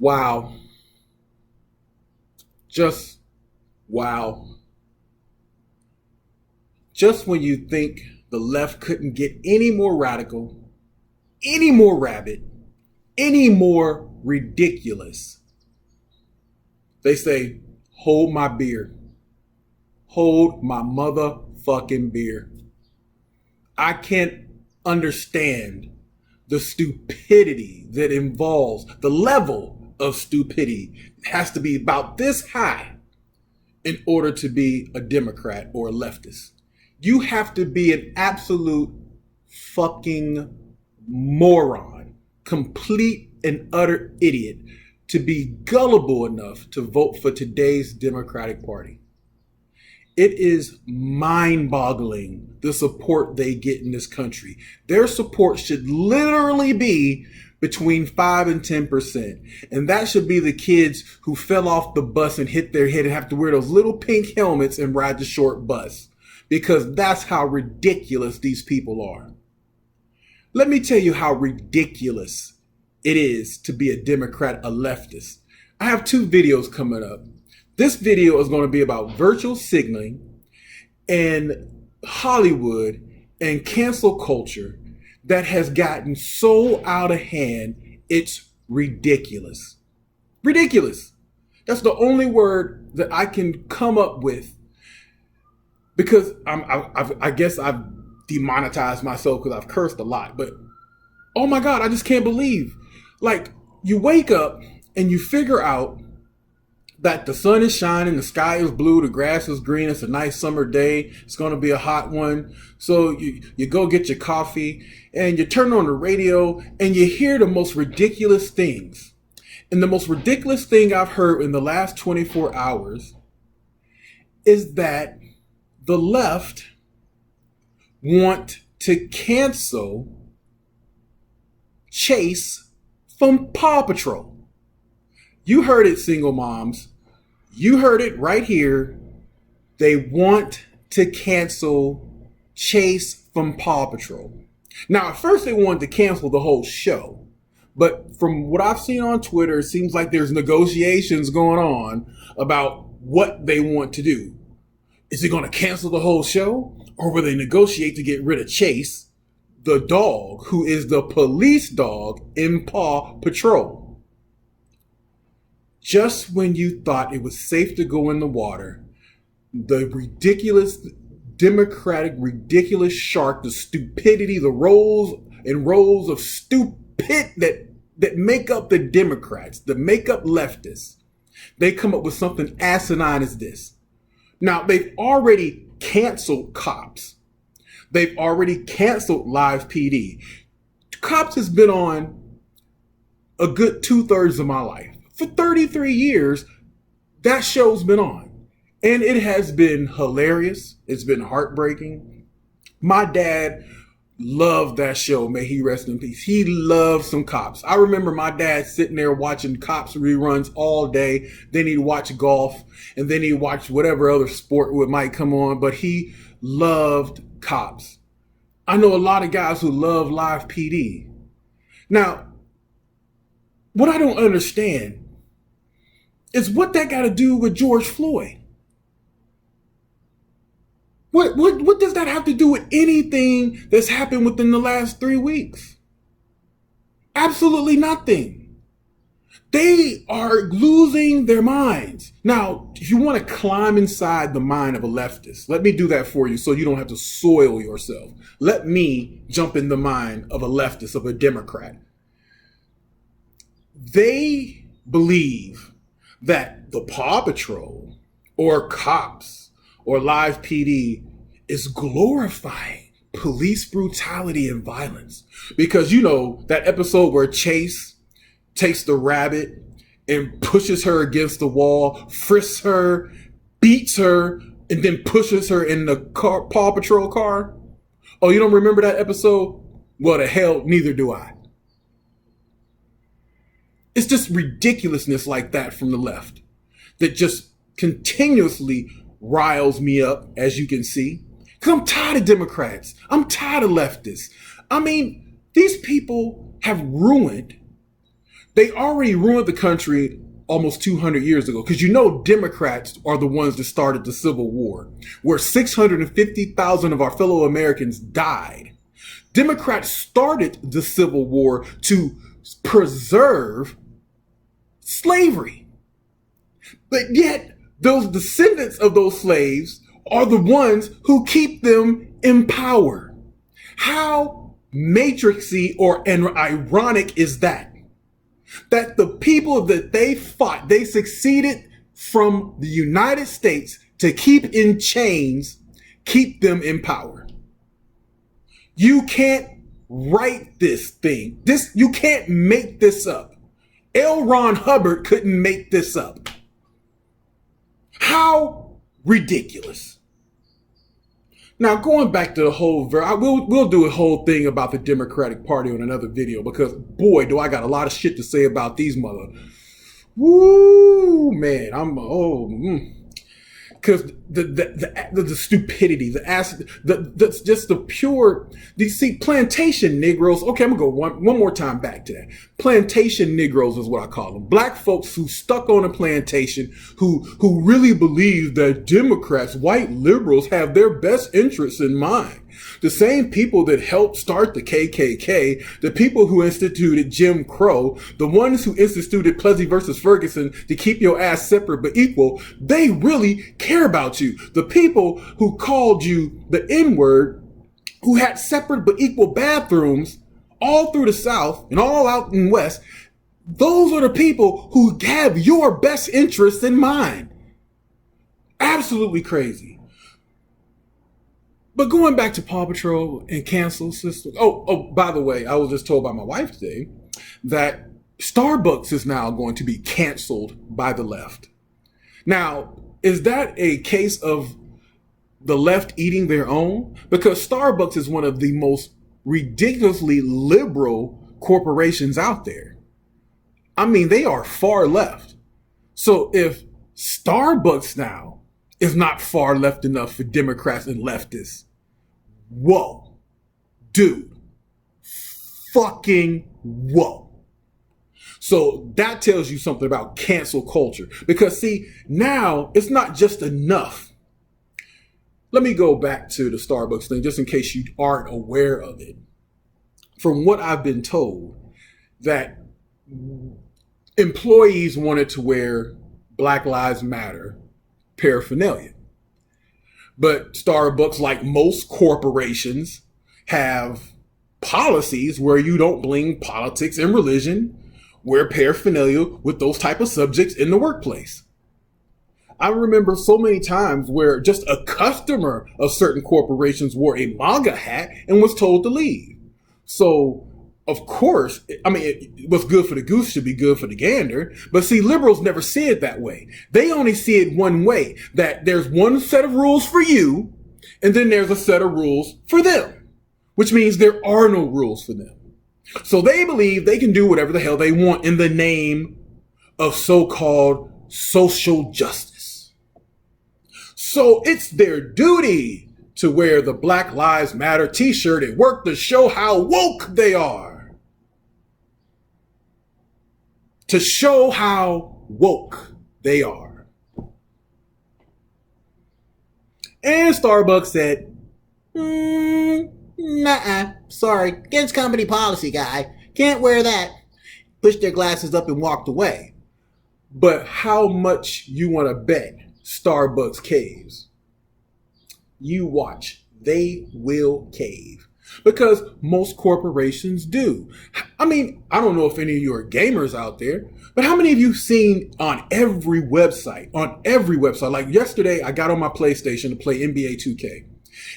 Wow. Just wow. Just when you think the left couldn't get any more radical, any more rabid, any more ridiculous, they say, hold my beer. Hold my motherfucking beer. I can't understand the stupidity that involves the level of stupidity has to be about this high in order to be a Democrat or a leftist. You have to be an absolute fucking moron, complete and utter idiot to be gullible enough to vote for today's Democratic Party. It is mind-boggling the support they get in this country. Their support should literally be between 5 and 10%. And that should be the kids who fell off the bus and hit their head and have to wear those little pink helmets and ride the short bus. Because that's how ridiculous these people are. Let me tell you how ridiculous it is to be a Democrat, a leftist. I have 2 videos coming up. This video is going to be about virtual signaling and Hollywood and cancel culture that has gotten so out of hand, it's ridiculous. Ridiculous. That's the only word that I can come up with because I guess I've demonetized myself because I've cursed a lot. But oh my God, I just can't believe. Like, you wake up and you figure out that the sun is shining, the sky is blue, the grass is green, it's a nice summer day, it's going to be a hot one. So you go get your coffee and you turn on the radio and you hear the most ridiculous things. And the most ridiculous thing I've heard in the last 24 hours is that the left want to cancel Chase from Paw Patrol. You heard it, single moms. You heard it right here. They want to cancel Chase from Paw Patrol. Now, at first they wanted to cancel the whole show. But from what I've seen on Twitter, it seems like there's negotiations going on about what they want to do. Is it going to cancel the whole show? Or will they negotiate to get rid of Chase, the dog, who is the police dog in Paw Patrol? Just when you thought it was safe to go in the water, the ridiculous, democratic, ridiculous shark, the stupidity, the rows and rows of stupid that make up the Democrats, that make up leftists, they come up with something asinine as this. Now, they've already canceled Cops. They've already canceled Live PD. Cops has been on a good 2/3 of my life. For 33 years, that show's been on. And it has been hilarious. It's been heartbreaking. My dad loved that show. May he rest in peace. He loved some Cops. I remember my dad sitting there watching Cops reruns all day. Then he'd watch golf. And then he'd watch whatever other sport might come on. But he loved Cops. I know a lot of guys who love Live PD. Now, what I don't understand is what that got to do with George Floyd. What does that have to do with anything that's happened within the last 3 weeks? Absolutely nothing. They are losing their minds. Now, if you want to climb inside the mind of a leftist, let me do that for you so you don't have to soil yourself. Let me jump in the mind of a leftist, of a Democrat. They believe that the Paw Patrol or Cops or Live PD is glorifying police brutality and violence. Because, you know, that episode where Chase takes the rabbit and pushes her against the wall, frisks her, beats her, and then pushes her in the Paw Patrol car. Oh, you don't remember that episode? Well, the hell, neither do I. It's just ridiculousness like that from the left that just continuously riles me up, as you can see. Because I'm tired of Democrats. I'm tired of leftists. I mean, these people have ruined They already ruined the country almost 200 years ago, because you know Democrats are the ones that started the Civil War, where 650,000 of our fellow Americans died. Democrats started the Civil War to preserve slavery. But yet, those descendants of those slaves are the ones who keep them in power. How matrixy or ironic is that? That the people that they fought, they succeeded from the United States to keep in chains, keep them in power. You can't write this thing. You can't make this up. L. Ron Hubbard couldn't make this up. How ridiculous. Now, going back to the whole, we'll do a whole thing about the Democratic Party on another video, because boy, do I got a lot of shit to say about these man, because the stupidity, just the pure, you see, plantation Negroes. Okay, I'm gonna go one more time back to that. Plantation Negroes is what I call them. Black folks who stuck on a plantation, who really believe that Democrats, white liberals, have their best interests in mind. The same people that helped start the KKK, the people who instituted Jim Crow, the ones who instituted Plessy versus Ferguson to keep your ass separate but equal, they really care about you. The people who called you the N-word, who had separate but equal bathrooms all through the South and all out in West, those are the people who have your best interests in mind. Absolutely crazy. But going back to Paw Patrol and cancel system. Oh, by the way, I was just told by my wife today that Starbucks is now going to be canceled by the left. Now, is that a case of the left eating their own? Because Starbucks is one of the most ridiculously liberal corporations out there. I mean, they are far left. So if Starbucks now is not far left enough for Democrats and leftists, whoa, dude, fucking whoa. So that tells you something about cancel culture. Because see, now it's not just enough. Let me go back to the Starbucks thing, just in case you aren't aware of it. From what I've been told, that employees wanted to wear Black Lives Matter paraphernalia. But Starbucks, like most corporations, have policies where you don't bring politics and religion, wear paraphernalia with those type of subjects in the workplace. I remember so many times where just a customer of certain corporations wore a MAGA hat and was told to leave. So, of course, I mean, what's good for the goose should be good for the gander. But see, liberals never see it that way. They only see it one way, that there's one set of rules for you, and then there's a set of rules for them, which means there are no rules for them. So they believe they can do whatever the hell they want in the name of so-called social justice. So it's their duty to wear the Black Lives Matter t-shirt at work to show how woke they are. To show how woke they are. And Starbucks said, nah, sorry, against company policy, guy. Can't wear that. Pushed their glasses up and walked away. But how much you want to bet Starbucks caves? You watch. They will cave. Because most corporations do. I mean, I don't know if any of you are gamers out there, but how many of you seen on every website, like yesterday I got on my PlayStation to play NBA 2K,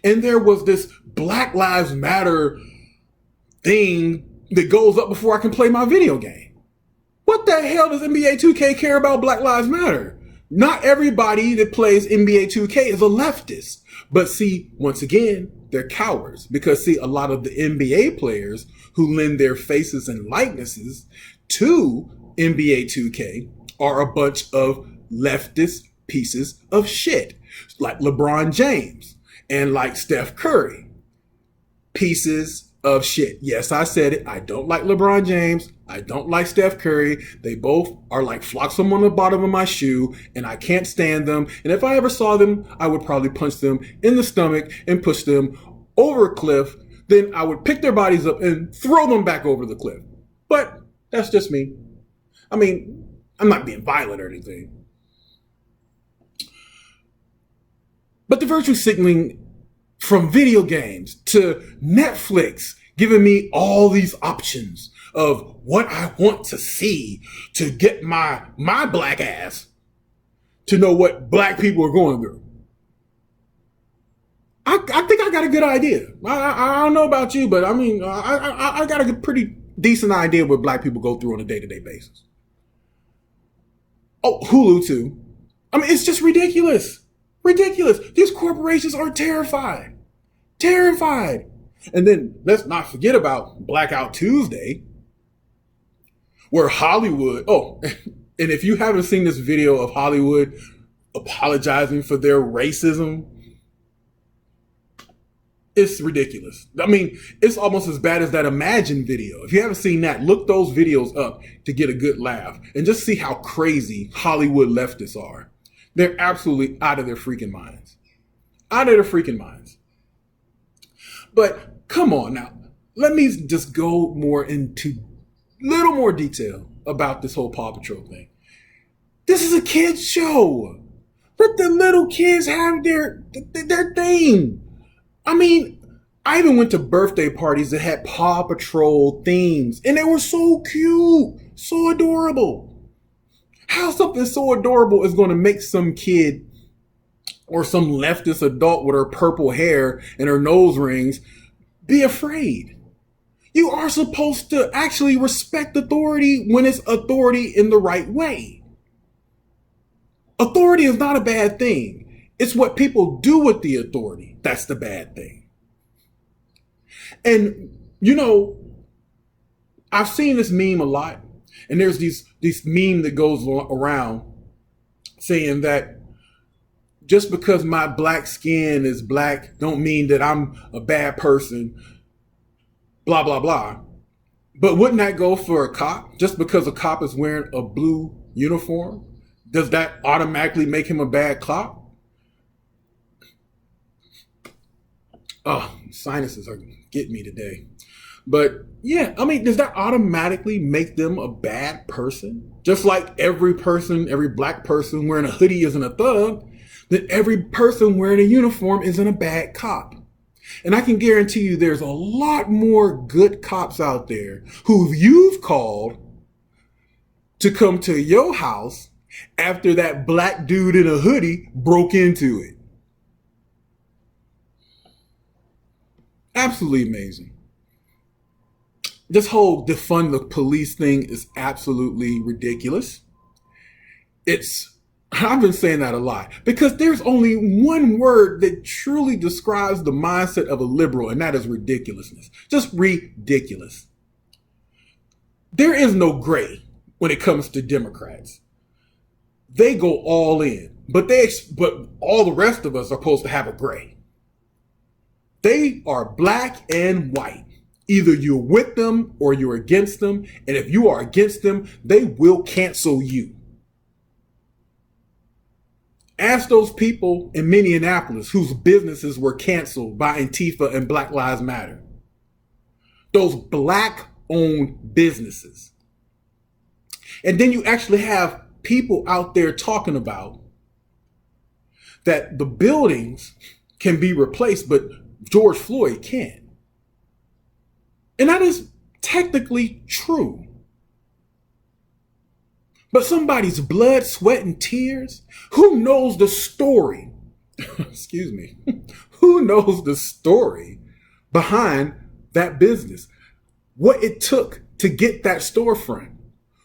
and there was this Black Lives Matter thing that goes up before I can play my video game. What the hell does NBA 2K care about Black Lives Matter? Not everybody that plays NBA 2K is a leftist. But see, once again, they're cowards, because see, a lot of the NBA players who lend their faces and likenesses to NBA 2K are a bunch of leftist pieces of shit, like LeBron James and like Steph Curry. Pieces of shit. Yes, I said it. I don't like LeBron James. I don't like Steph Curry. They both are like flotsam on the bottom of my shoe, and I can't stand them. And if I ever saw them, I would probably punch them in the stomach and push them over a cliff. Then I would pick their bodies up and throw them back over the cliff. But that's just me. I mean, I'm not being violent or anything. But the virtue signaling from video games to Netflix giving me all these options of what I want to see to get my black ass to know what black people are going through. I think I got a good idea. I don't know about you, but I mean, I got a pretty decent idea what black people go through on a day-to-day basis. Oh, Hulu too. I mean, it's just ridiculous. Ridiculous. These corporations are terrified. Terrified. And then let's not forget about Blackout Tuesday, where Hollywood, and if you haven't seen this video of Hollywood apologizing for their racism, it's ridiculous. I mean, it's almost as bad as that Imagine video. If you haven't seen that, look those videos up to get a good laugh and just see how crazy Hollywood leftists are. They're absolutely out of their freaking minds. Out of their freaking minds. But come on now, let me just go more into little more detail about this whole Paw Patrol thing. This is a kid's show. Let the little kids have their thing. I mean, I even went to birthday parties that had Paw Patrol themes, and they were so cute, so adorable. How something so adorable is going to make some kid or some leftist adult with her purple hair and her nose rings be afraid? You are supposed to actually respect authority when it's authority in the right way. Authority is not a bad thing. It's what people do with the authority that's the bad thing. And, you know, I've seen this meme a lot. And there's this meme that goes around saying that just because my black skin is black don't mean that I'm a bad person, blah, blah, blah. But wouldn't that go for a cop? Just because a cop is wearing a blue uniform, does that automatically make him a bad cop? Oh, sinuses are getting me today. But yeah, I mean, does that automatically make them a bad person? Just like every black person wearing a hoodie isn't a thug, then every person wearing a uniform isn't a bad cop. And I can guarantee you there's a lot more good cops out there who you've called to come to your house after that black dude in a hoodie broke into it. Absolutely amazing. This whole defund the police thing is absolutely ridiculous. I've been saying that a lot because there's only one word that truly describes the mindset of a liberal, and that is ridiculousness. Just ridiculous. There is no gray when it comes to Democrats. They go all in, but all the rest of us are supposed to have a gray. They are black and white. Either you're with them or you're against them. And if you are against them, they will cancel you. Ask those people in Minneapolis whose businesses were canceled by Antifa and Black Lives Matter. Those black-owned businesses. And then you actually have people out there talking about that the buildings can be replaced, but George Floyd can't. And that is technically true. But somebody's blood, sweat, and tears, who knows the story? Excuse me. Who knows the story behind that business? What it took to get that storefront?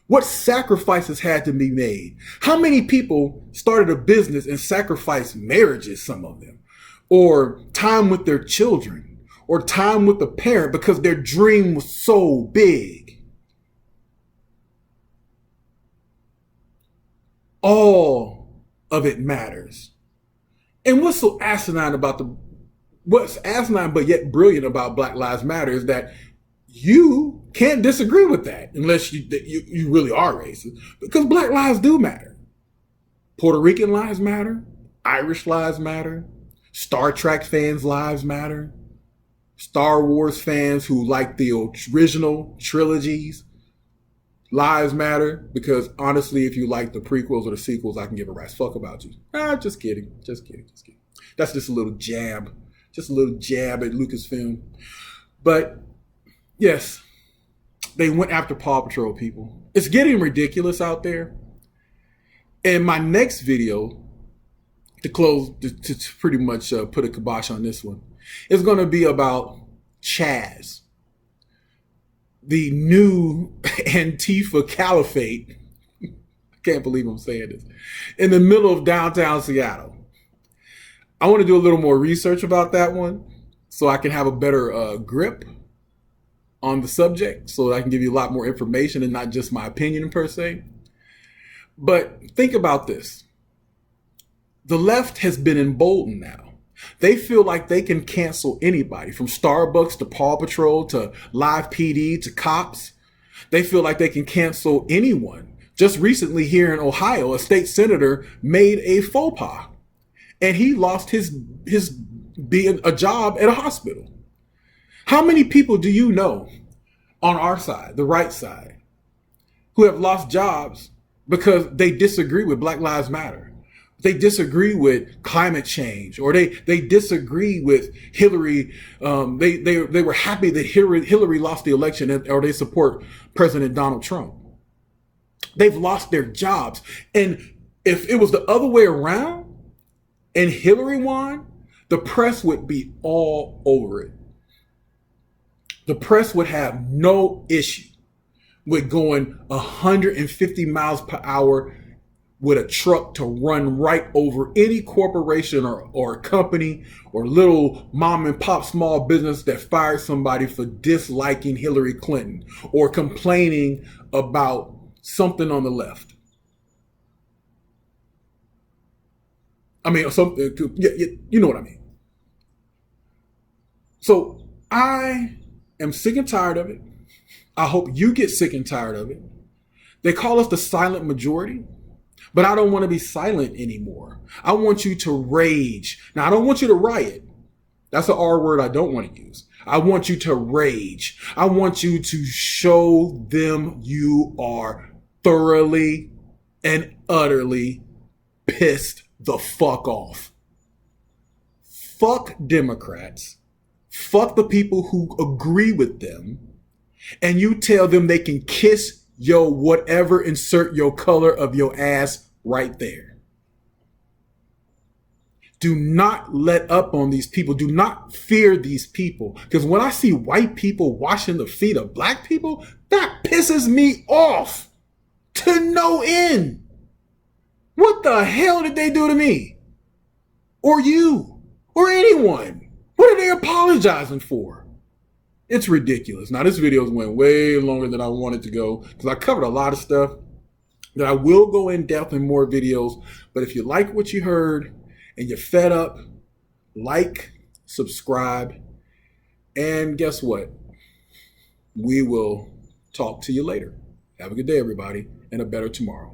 What sacrifices had to be made? How many people started a business and sacrificed marriages, some of them, or time with their children, or time with a parent because their dream was so big? All of it matters. And what's so asinine but yet brilliant about Black Lives Matter is that you can't disagree with that unless you really are racist, because black lives do matter. Puerto Rican lives matter. Irish lives matter. Star Trek fans' lives matter. Star Wars fans who like the original trilogies, lives matter, because honestly, if you like the prequels or the sequels, I can give a rat's fuck about you. Just kidding. Just kidding. Just kidding. That's just a little jab. Just a little jab at Lucasfilm. But yes, they went after Paw Patrol people. It's getting ridiculous out there. And my next video, to close, to pretty much put a kibosh on this one, is going to be about Chaz, the new Antifa caliphate. I can't believe I'm saying this. In the middle of downtown Seattle. I want to do a little more research about that one so I can have a better grip on the subject, so that I can give you a lot more information and not just my opinion per se. But think about this. The left has been emboldened now. They feel like they can cancel anybody, from Starbucks to Paw Patrol to Live PD to cops. They feel like they can cancel anyone. Just recently here in Ohio, a state senator made a faux pas, and he lost his being a job at a hospital. How many people do you know on our side, the right side, who have lost jobs because they disagree with Black Lives Matter? They disagree with climate change, or they disagree with Hillary. They were happy that Hillary lost the election, or they support President Donald Trump. They've lost their jobs. And if it was the other way around and Hillary won, the press would be all over it. The press would have no issue with going 150 miles per hour with a truck to run right over any corporation or company or little mom and pop small business that fired somebody for disliking Hillary Clinton or complaining about something on the left. I mean, something, you know what I mean. So I am sick and tired of it. I hope you get sick and tired of it. They call us the silent majority, but I don't want to be silent anymore. I want you to rage. Now, I don't want you to riot. That's an R word I don't want to use. I want you to rage. I want you to show them you are thoroughly and utterly pissed the fuck off. Fuck Democrats. Fuck the people who agree with them. And you tell them they can kiss your whatever, insert your color of your ass right there. Do not let up on these people. Do not fear these people. Because when I see white people washing the feet of black people, that pisses me off to no end. What the hell did they do to me? Or you? Or anyone? What are they apologizing for? It's ridiculous. Now, this video went way longer than I wanted to go because I covered a lot of stuff that I will go in depth in more videos. But if you like what you heard and you're fed up, like, subscribe, and guess what? We will talk to you later. Have a good day, everybody, and a better tomorrow.